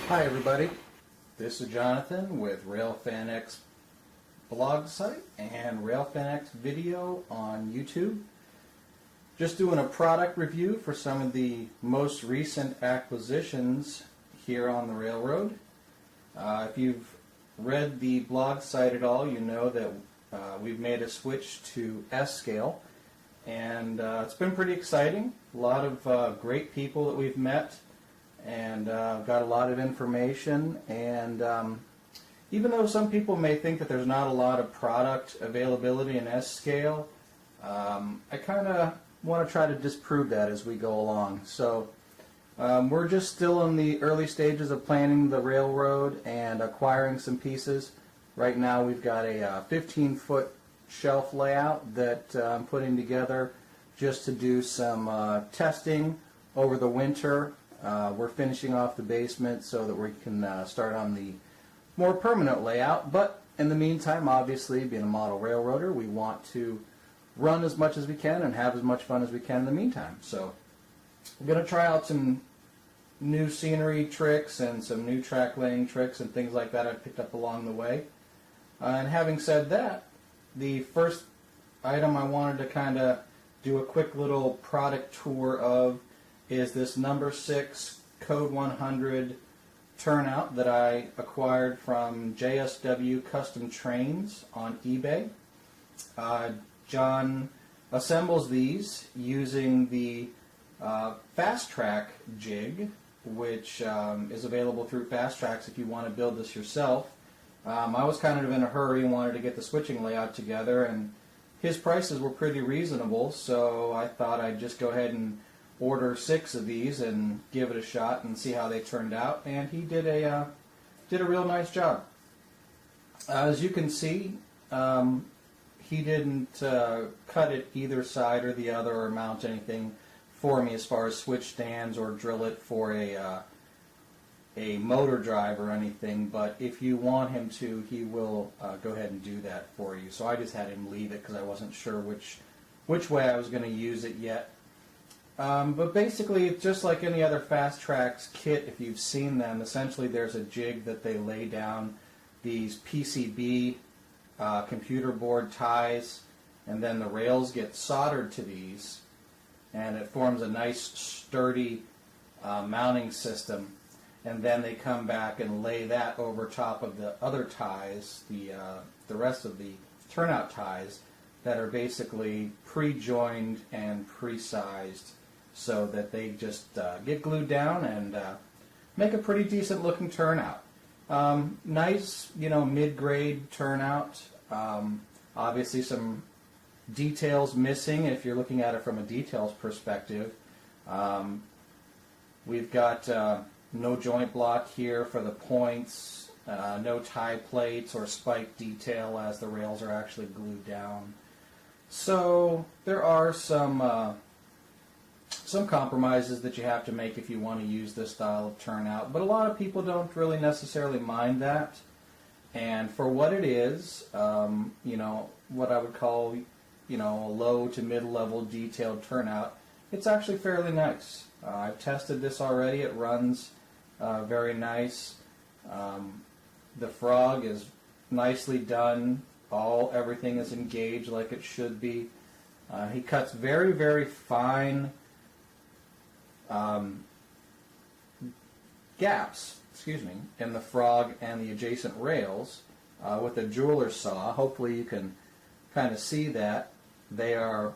Hi everybody, this is Jonathan with RailfanX blog site and RailfanX video on YouTube. Just doing a product review for some of the most recent acquisitions here on the railroad. If you've read the blog site at all, you know that we've made a switch to S-Scale, and it's been pretty exciting. A lot of great people that we've met, and got a lot of information. And even though some people may think that there's not a lot of product availability in S-Scale, I kind of want to try to disprove that as we go along. So we're just still in the early stages of planning the railroad and acquiring some pieces. Right now we've got a 15-foot shelf layout that I'm putting together just to do some testing over the winter. We're finishing off the basement so that we can start on the more permanent layout, but in the meantime, obviously, being a model railroader, we want to run as much as we can and have as much fun as we can in the meantime. So I'm going to try out some new scenery tricks and some new track laying tricks and things like that I picked up along the way. And having said that, the first item I wanted to kind of do a quick little product tour of is this number 6 Code 100 turnout that I acquired from JSW Custom Trains on eBay. John assembles these using the Fast Track jig, which is available through Fast Tracks if you want to build this yourself. I was kind of in a hurry and wanted to get the switching layout together, and his prices were pretty reasonable, so I thought I'd just go ahead and order 6 of these and give it a shot and see how they turned out. And he did a real nice job. As you can see, he didn't cut it either side or the other or mount anything for me as far as switch stands or drill it for a motor drive or anything, but if you want him to, he will go ahead and do that for you. So I just had him leave it because I wasn't sure which way I was going to use it yet. But basically, it's just like any other Fast Tracks kit, if you've seen them. Essentially, there's a jig that they lay down these PCB computer board ties, and then the rails get soldered to these, and it forms a nice sturdy mounting system. And then they come back and lay that over top of the other ties, the rest of the turnout ties that are basically pre-joined and pre-sized, so that they just get glued down and make a pretty decent looking turnout. Nice, mid-grade turnout. Obviously some details missing if you're looking at it from a details perspective. We've got no joint block here for the points, no tie plates or spike detail as the rails are actually glued down. So there are some compromises that you have to make if you want to use this style of turnout, but a lot of people don't really necessarily mind that. And for what it is, what I would call, a low to mid-level detailed turnout, it's actually fairly nice. I've tested this already. It runs very nice. The frog is nicely done. Everything is engaged like it should be. He cuts very, very fine gaps, in the frog and the adjacent rails with a jeweler saw. Hopefully you can kind of see that. They are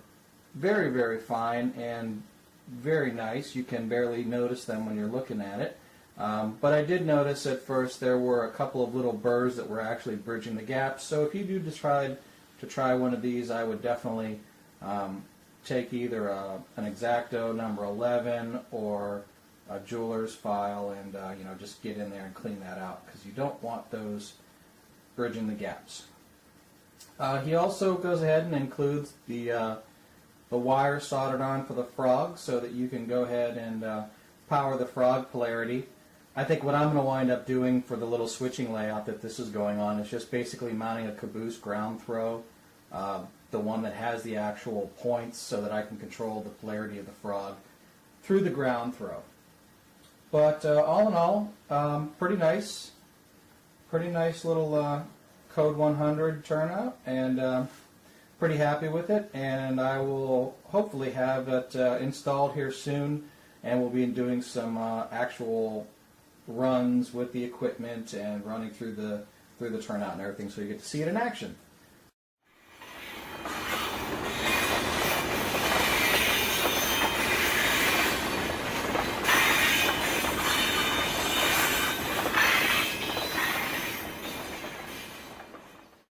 very, very fine and very nice. You can barely notice them when you're looking at it. But I did notice at first there were a couple of little burrs that were actually bridging the gaps. So if you do decide to try one of these, I would definitely take either an X-Acto number 11 or a jeweler's file and just get in there and clean that out, because you don't want those bridging the gaps. He also goes ahead and includes the wire soldered on for the frog so that you can go ahead and power the frog polarity. I think what I'm going to wind up doing for the little switching layout that this is going on is just basically mounting a caboose ground throw, the one that has the actual points, so that I can control the polarity of the frog through the ground throw. But all in all, pretty nice little Code 100 turnout, and pretty happy with it. And I will hopefully have it installed here soon, and we'll be doing some actual runs with the equipment and running through the turnout and everything, so you get to see it in action.